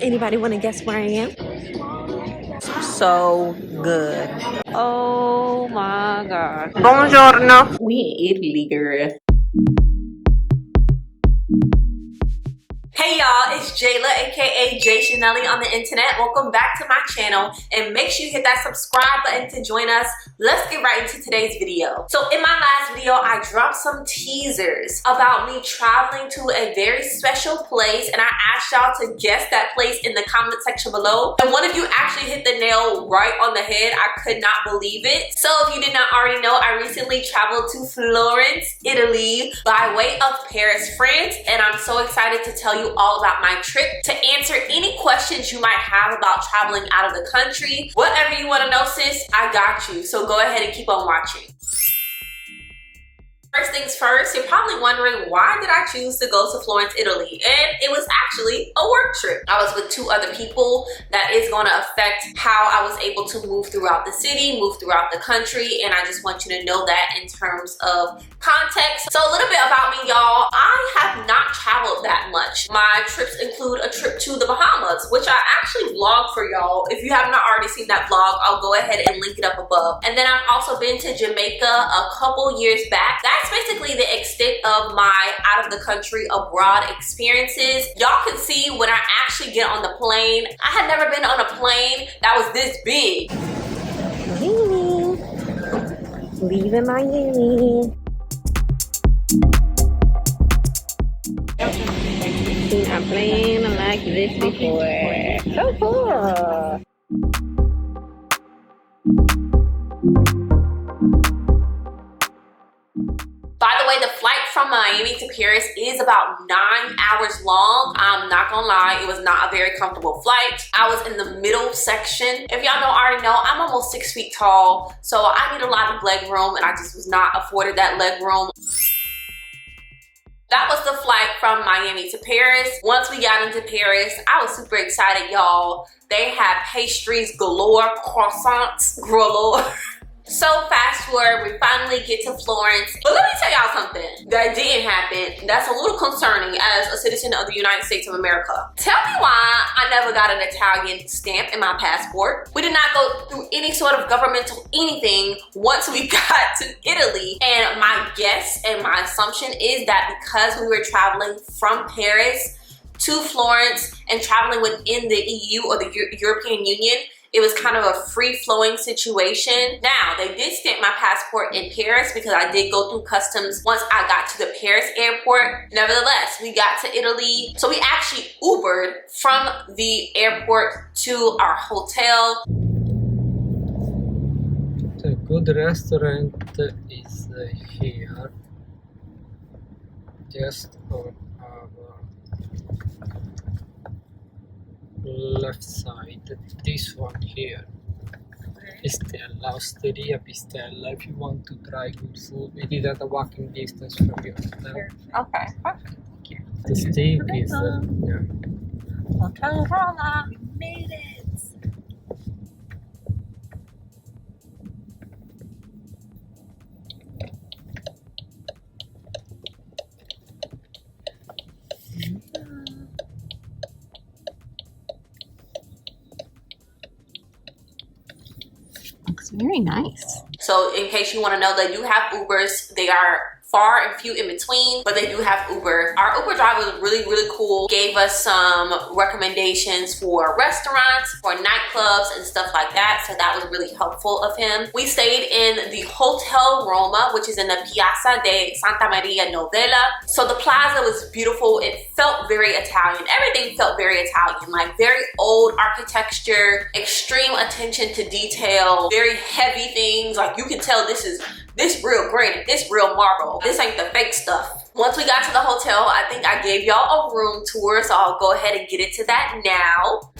Anybody want to guess where I am? So good. Oh my god. Buongiorno. We in Italy, girl. Hey y'all, it's Jayla, aka JaiChanellie on the internet. Welcome back to my channel and make sure you hit that subscribe button to join us. Let's get right into today's video. So in my last video, I dropped some teasers about me traveling to a very special place, and I asked y'all to guess that place in the comment section below. And one of you actually hit the nail right on the head. I could not believe it. So if you did not already know, I recently traveled to Florence, Italy by way of Paris, France, and I'm so excited to tell you all about my trip, to answer any questions you might have about traveling out of the country. Whatever you want to know, sis, I got you. So go ahead and keep on watching. First things first, you're probably wondering, why did I choose to go to Florence, Italy? And it was actually a work trip. I was with two other people. That is going to affect how I was able to move throughout the city, move throughout the country, and I just want you to know that in terms of context. So a little bit about me, y'all. I have not traveled that much. My trips include a trip to the Bahamas, which I actually vlogged for y'all. If you have not already seen that vlog, I'll go ahead and link it up above. And then I've also been to Jamaica a couple years back. That's basically the extent of my out of the country abroad experiences. Y'all can see when I actually get on the plane. I had never been on a plane that was this big. Leaving Miami. Seen a plane like this before. So cool. By the way, the flight from Miami to Paris is about 9 hours long. I'm not gonna lie, it was not a very comfortable flight. I was in the middle section. If y'all know, already know, I'm almost 6 feet tall, so I need a lot of leg room, and I just was not afforded that leg room. That was the flight from Miami to Paris. Once we got into Paris, I was super excited, y'all. They had pastries galore, croissants galore. So fast forward, we finally get to Florence. But let me tell y'all something that didn't happen. That's a little concerning as a citizen of the United States of America. Tell me why I never got an Italian stamp in my passport. We did not go through any sort of governmental anything once we got to Italy. And my guess and my assumption is that because we were traveling from Paris to Florence and traveling within the EU or the European Union, it was kind of a free-flowing situation. Now, they did stamp my passport in Paris because I did go through customs once I got to the Paris airport. Nevertheless, we got to Italy. So we actually Ubered from the airport to our hotel. The good restaurant is here, just on our left side. This one here, Pistella, Osteria Pistella. If you want to try good food, it is at a walking distance from your hotel. Okay, perfect. Thank you. The steak is yeah. Hotel Roma. We made it. Looks very nice. So in case you want to know, they do have Ubers. They are far and few in between, but they do have Uber. Our Uber driver was really, really cool. Gave us some recommendations for restaurants, for nightclubs and stuff like that. So that was really helpful of him. We stayed in the Hotel Roma, which is in the Piazza de Santa Maria Novella. So the plaza was beautiful. It felt very Italian. Everything felt very Italian, like very old architecture, extreme attention to detail, very heavy things. Like you can tell this real granite, this real marble. This ain't the fake stuff. Once we got to the hotel, I think I gave y'all a room tour, so I'll go ahead and get into that now.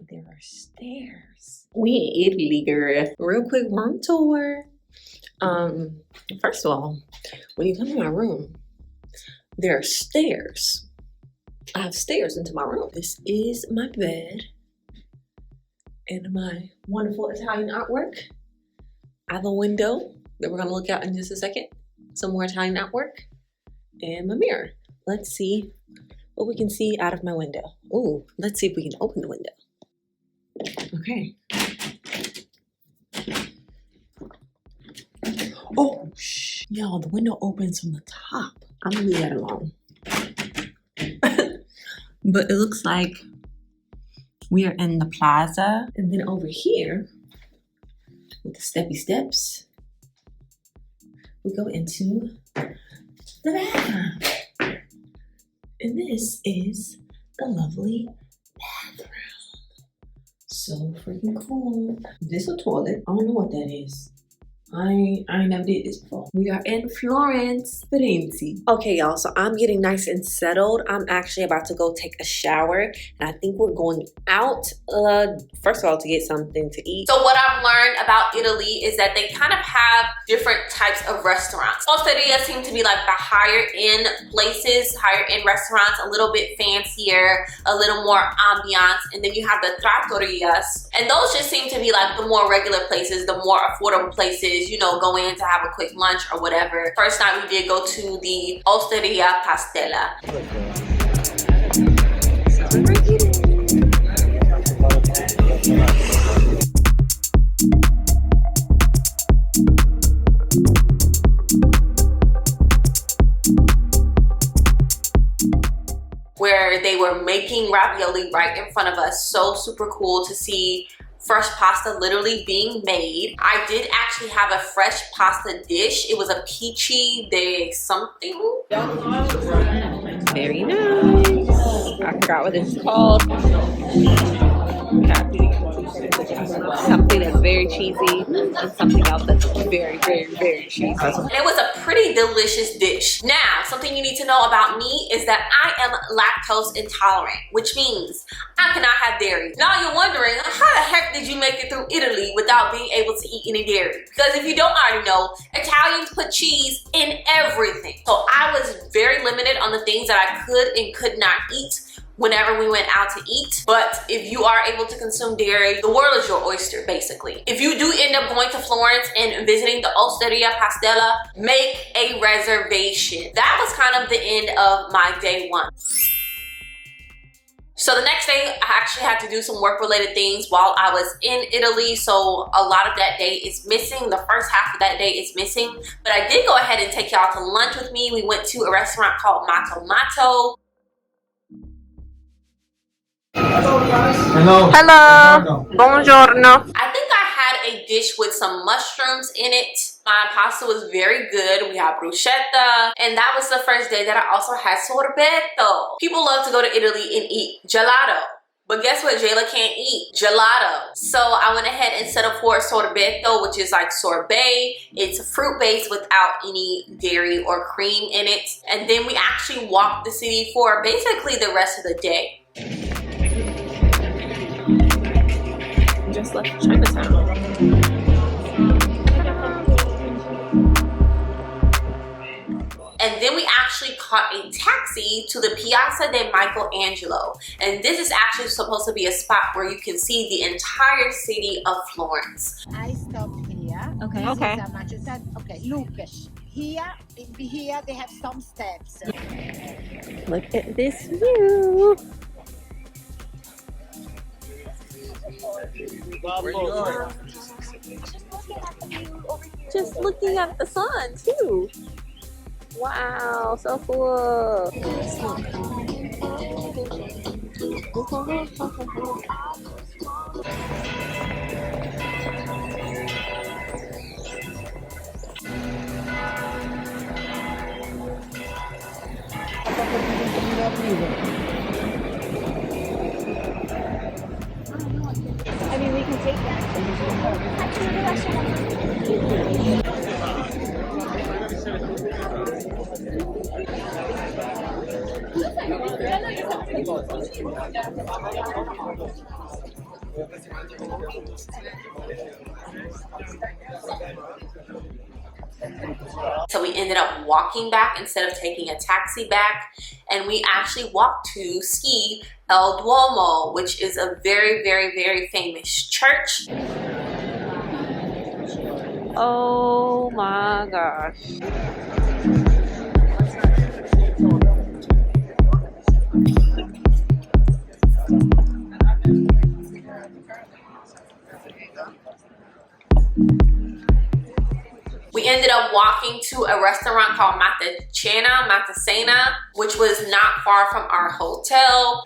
There are stairs. We in Italy, girl. Real quick room tour. First of all, when you come to my room, there are stairs. I have stairs into my room. This is my bed and my wonderful Italian artwork. I have a window that we're gonna look out in just a second. Some more Italian artwork. and my mirror. Let's see what we can see out of my window. Ooh, let's see if we can open the window. Okay. Oh, shh. Yo, the window opens from the top. I'm gonna leave that alone. But it looks like we are in the plaza. And then over here, with the steppy steps, we go into the bathroom. And this is the lovely bathroom. So freaking cool. This a toilet. I don't know what that is. I never did this before. We are in Florence. Okay, y'all, so I'm getting nice and settled. I'm actually about to go take a shower, and I think we're going out, first of all, to get something to eat. So what I've learned about Italy is that they kind of have different types of restaurants. Osteria seem to be like the higher end places, higher end restaurants, a little bit fancier, a little more ambiance, and then you have the trattorias, and those just seem to be like the more regular places, the more affordable places, you know, go in to have a quick lunch or whatever. First night we did go to the Osteria Pastella. Where they were making ravioli right in front of us. So super cool to see fresh pasta literally being made. I did actually have a fresh pasta dish. It was a peachy de something. Very nice. I forgot what this is called. Something that's very cheesy and something else that's very, very, very cheesy. And it was a pretty delicious dish. Now, something you need to know about me is that I am lactose intolerant, which means I cannot have dairy. Now you're wondering, how the heck did you make it through Italy without being able to eat any dairy? Because if you don't already know, Italians put cheese in everything. So I was very limited on the things that I could and could not eat whenever we went out to eat. But if you are able to consume dairy, the world is your oyster, basically. If you do end up going to Florence and visiting the Osteria Pastella, make a reservation. That was kind of the end of my day one. So the next day, I actually had to do some work-related things while I was in Italy, so a lot of that day is missing. The first half of that day is missing, but I did go ahead and take y'all to lunch with me. We went to a restaurant called Matto Matto. Hello. Hello. Buongiorno. I think I had a dish with some mushrooms in it. My pasta was very good. We had bruschetta, and that was the first day that I also had sorbetto. People love to go to Italy and eat gelato. But guess what Jayla can't eat? Gelato. So I went ahead and settled for sorbetto, which is like sorbet. It's fruit-based without any dairy or cream in it. And then we actually walked the city for basically the rest of the day. Just left Chinatown. And then we actually caught a taxi to the Piazza di Michelangelo. And this is actually supposed to be a spot where you can see the entire city of Florence. I stopped here. Okay. This Okay. is how much is that? Okay, look. Here they have some steps. Look at this view. Where you going? Just looking at the sun too. Wow, so cool. I mean, we can take that. So we ended up walking back instead of taking a taxi back, and we actually walked to see El Duomo, which is a very, very, very famous church. Oh my gosh. restaurant called Matacena, which was not far from our hotel.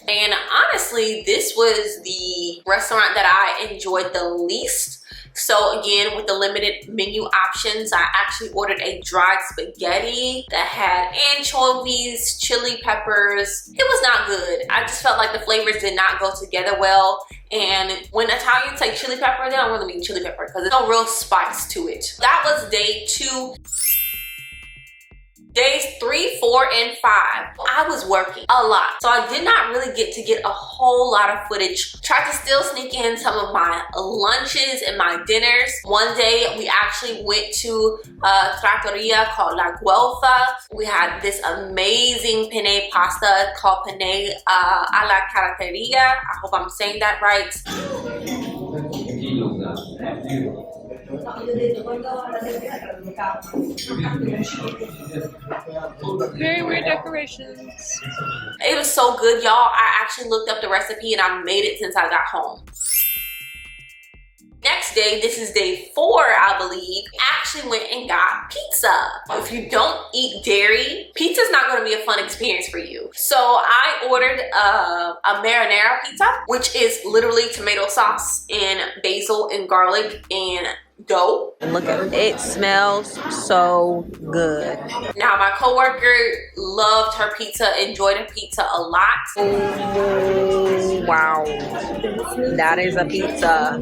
And honestly, this was the restaurant that I enjoyed the least. So again, with the limited menu options, I actually ordered a dried spaghetti that had anchovies, chili peppers. It was not good. I just felt like the flavors did not go together well. And when Italians say chili pepper, they don't really mean chili pepper because there's no real spice to it. That was day 2. Days 3, 4, and 5, I was working a lot. So I did not really get to get a whole lot of footage. Tried to still sneak in some of my lunches and my dinners. One day we actually went to a trattoria called La Guelfa. We had this amazing penne pasta called penne alla carateria. I hope I'm saying that right. Very weird decorations. It was so good, y'all. I actually looked up the recipe and I made it since I got home. Next day, this is day 4, I believe, actually went and got pizza. If you don't eat dairy, pizza's not gonna be a fun experience for you. So I ordered a marinara pizza, which is literally tomato sauce and basil and garlic and dough. And look at it. It smells so good. Now my coworker loved her pizza, enjoyed her pizza a lot. Wow. That is a pizza.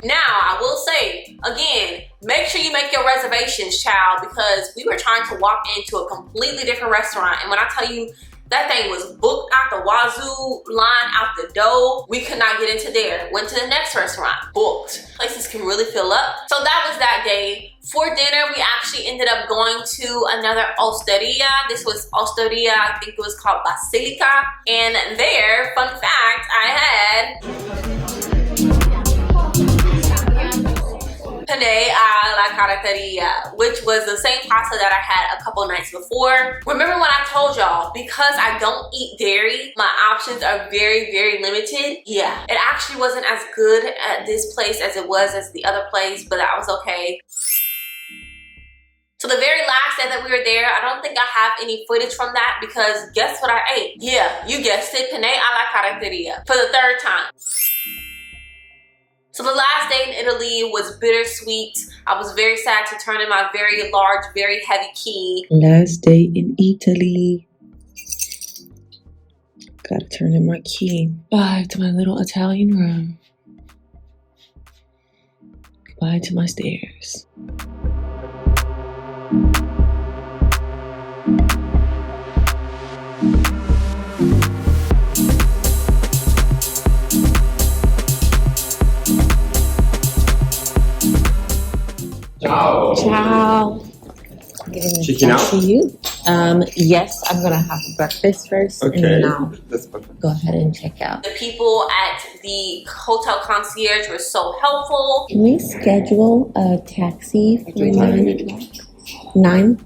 Now I will say, again, make sure you make your reservations, child, because we were trying to walk into a completely different restaurant. And when I tell you, that thing was booked out the wazoo, line out the door. We could not get into there. Went to the next restaurant, booked. Places can really fill up. So that was that day. For dinner, we actually ended up going to another osteria. This was osteria, I think it was called Basilica. And there, fun fact, I had penne alla carateria, which was the same pasta that I had a couple nights before. Remember when I told y'all, because I don't eat dairy, my options are very, very limited? Yeah, it actually wasn't as good at this place as it was as the other place, but that was okay. So the very last day that we were there, I don't think I have any footage from that because guess what I ate? Yeah, you guessed it, penne alla carateria for the 3rd time. So the last day in Italy was bittersweet. I was very sad to turn in my very large, very heavy key. Last day in Italy. Gotta turn in my key. Bye to my little Italian room. Goodbye to my stairs. Ciao. Ciao. Checking out? To you. Yes, I'm gonna have breakfast first, and then I'll That's perfect. go ahead and check out. The people at the hotel concierge were so helpful. Can we schedule a taxi for 9 o'clock? 9?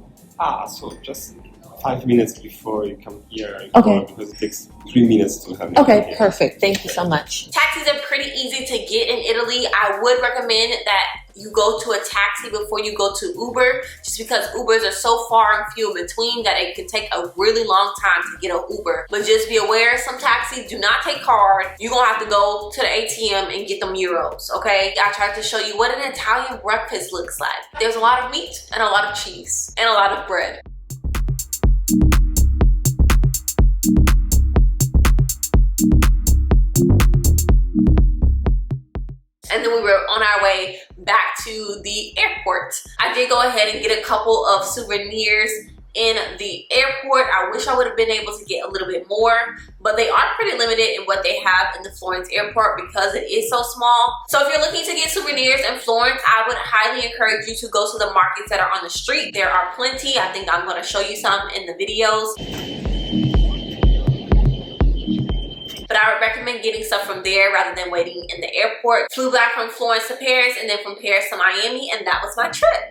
So just 5 minutes before you come here. Okay. Because it takes 3 minutes to have. Okay, perfect. Thank you so much. Taxis are pretty easy to get in Italy. I would recommend that you go to a taxi before you go to Uber, just because Ubers are so far and few in between that it can take a really long time to get an Uber. But just be aware, some taxis do not take card. You're gonna have to go to the ATM and get them euros, okay? I tried to show you what an Italian breakfast looks like. There's a lot of meat and a lot of cheese and a lot of bread. And then we were on our way back to the airport. I did go ahead and get a couple of souvenirs in the airport. I wish I would have been able to get a little bit more, but they are pretty limited in what they have in the Florence airport because it is so small. So if you're looking to get souvenirs in Florence, I would highly encourage you to go to the markets that are on the street. There are plenty. I think I'm going to show you some in the videos. But I would recommend getting stuff from there rather than waiting in the airport. Flew back from Florence to Paris and then from Paris to Miami, and that was my trip.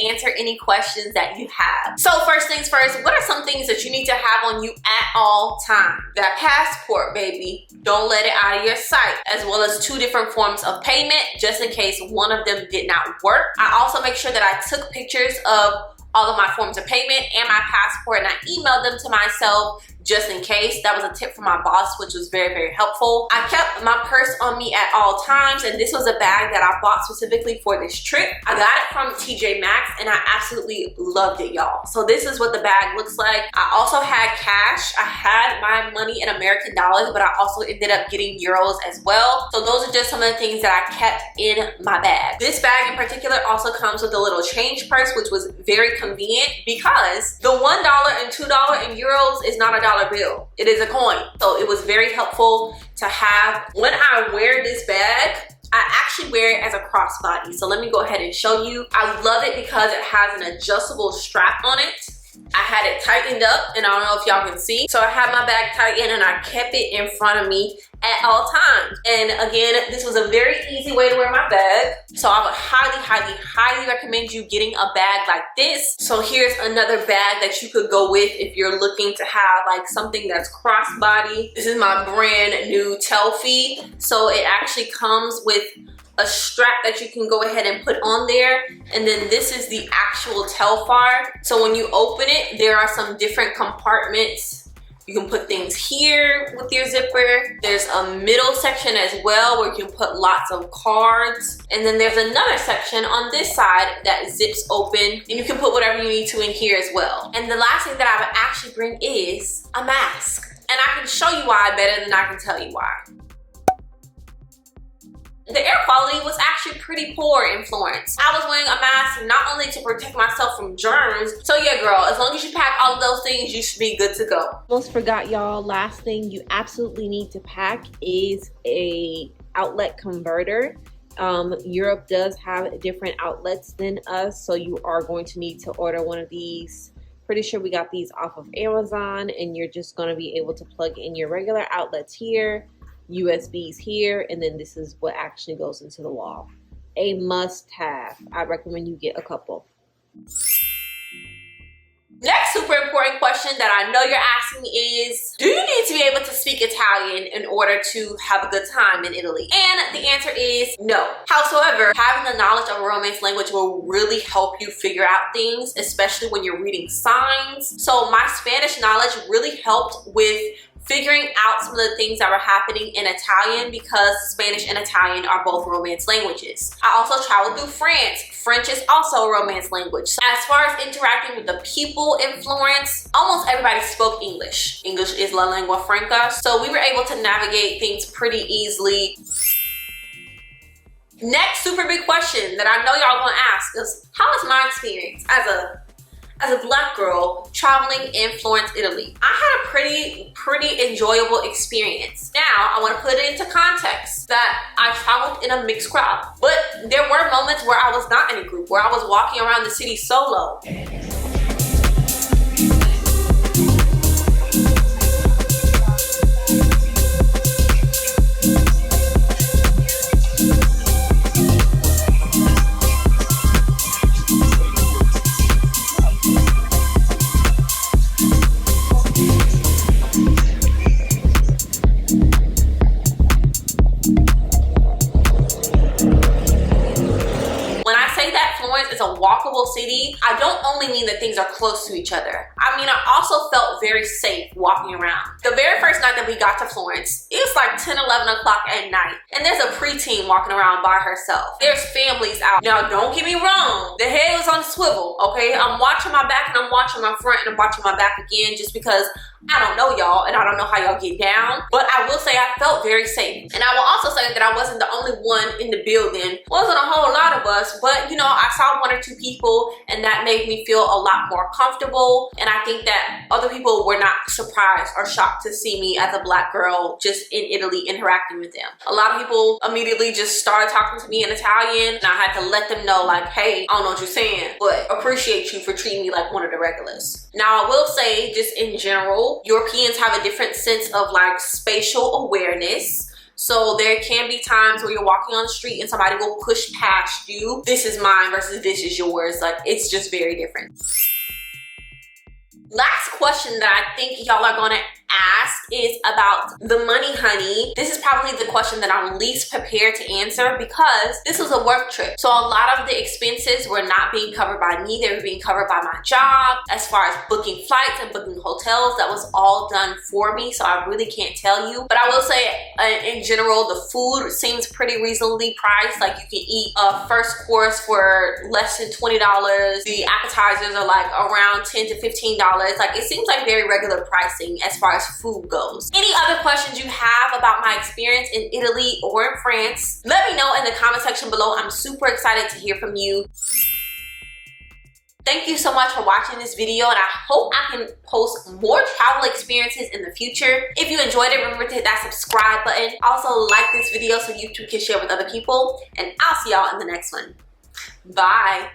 answer any questions that you have. So first things first, what are some things that you need to have on you at all times? That passport, baby. Don't let it out of your sight, as well as 2 different forms of payment, just in case one of them did not work. I also make sure that I took pictures of all of my forms of payment and my passport, and I emailed them to myself just in case. That was a tip from my boss, which was very, very helpful. I kept my purse on me at all times, and this was a bag that I bought specifically for this trip. I got it from TJ Maxx, and I absolutely loved it, y'all. So this is what the bag looks like. I also had cash. I had my money in American dollars, but I also ended up getting euros as well. So those are just some of the things that I kept in my bag. This bag in particular also comes with a little change purse, which was very convenient because the $1 and $2 in euros is not a dollar bill. It is a coin. So it was very helpful to have. When I wear this bag, I actually wear it as a crossbody. So let me go ahead and show you. I love it because it has an adjustable strap on it. I had it tightened up, and I don't know if y'all can see. So I had my bag tightened, and I kept it in front of me at all times. And again, this was a very easy way to wear my bag. So I would highly, highly, highly recommend you getting a bag like this. So here's another bag that you could go with if you're looking to have like something that's crossbody. This is my brand new Telfie. So it actually comes with a strap that you can go ahead and put on there, and then this is the actual Telfar. So when you open it, there are some different compartments. You can put things here with your zipper. There's a middle section as well where you can put lots of cards, and then there's another section on this side that zips open, and you can put whatever you need to in here as well. And the last thing that I would actually bring is a mask, and I can show you why better than I can tell you why. The air quality was actually pretty poor in Florence. I was wearing a mask not only to protect myself from germs. So yeah, girl, as long as you pack all of those things, you should be good to go. Almost forgot, y'all. Last thing you absolutely need to pack is a outlet converter. Europe does have different outlets than us, so you are going to need to order one of these. Pretty sure we got these off of Amazon, and you're just going to be able to plug in your regular outlets here, USBs here, and then this is what actually goes into the wall. A must-have. I recommend you get a couple. Next super important question that I know you're asking is, do you need to be able to speak Italian in order to have a good time in Italy? And the answer is no. However, having the knowledge of a Romance language will really help you figure out things, especially when you're reading signs. So my Spanish knowledge really helped with figuring out some of the things that were happening in Italian, because Spanish and Italian are both Romance languages. I also traveled through France. French is also a Romance language. So as far as interacting with the people in Florence, almost everybody spoke English. English is la lingua franca. So we were able to navigate things pretty easily. Next super big question that I know y'all gonna ask is, how was my experience as a Black girl traveling in Florence, Italy? I had a pretty enjoyable experience. Now, I want to put it into context that I traveled in a mixed crowd, but there were moments where I was not in a group, where I was walking around the city solo. It's a walkable city. I don't only mean that things are close to each other. I mean, I also felt very safe walking around. The very first night that we got to Florence, it was like 10, 11 o'clock at night, and there's a preteen walking around by herself. There's families out. Now, don't get me wrong. The head was on a swivel, okay? I'm watching my back, and I'm watching my front, and I'm watching my back again, just because I don't know y'all, and I don't know how y'all get down, but I will say I felt very safe. And I will also say that I wasn't the only one in the building. Wasn't a whole lot of us, but you know, I saw 1 or 2 people, and that made me feel a lot more comfortable. And I think that other people were not surprised or shocked to see me as a Black girl just in Italy interacting with them. A lot of people immediately just started talking to me in Italian, and I had to let them know, like, hey, I don't know what you're saying, but appreciate you for treating me like one of the regulars. Now, I will say, just in general, Europeans have a different sense of like spatial awareness. So there can be times where you're walking on the street and somebody will push past you. This is mine versus this is yours. Like, it's just very different. Last question that I think y'all are gonna ask is about the money, honey. This is probably the question that I'm least prepared to answer because this was a work trip. So a lot of the expenses were not being covered by me. They were being covered by my job. As far as booking flights and booking hotels, that was all done for me. So I really can't tell you. But I will say in general, the food seems pretty reasonably priced. Like, you can eat a first course for less than $20. The appetizers are like around $10 to $15. Like, it seems like very regular pricing as far as food goes. Any other questions you have about my experience in Italy or in France, let me know in the comment section below. I'm super excited to hear from you. Thank you so much for watching this video, and I hope I can post more travel experiences in the future. If you enjoyed it, remember to hit that subscribe button. Also, like this video so YouTube can share with other people, and I'll see y'all in the next one. Bye.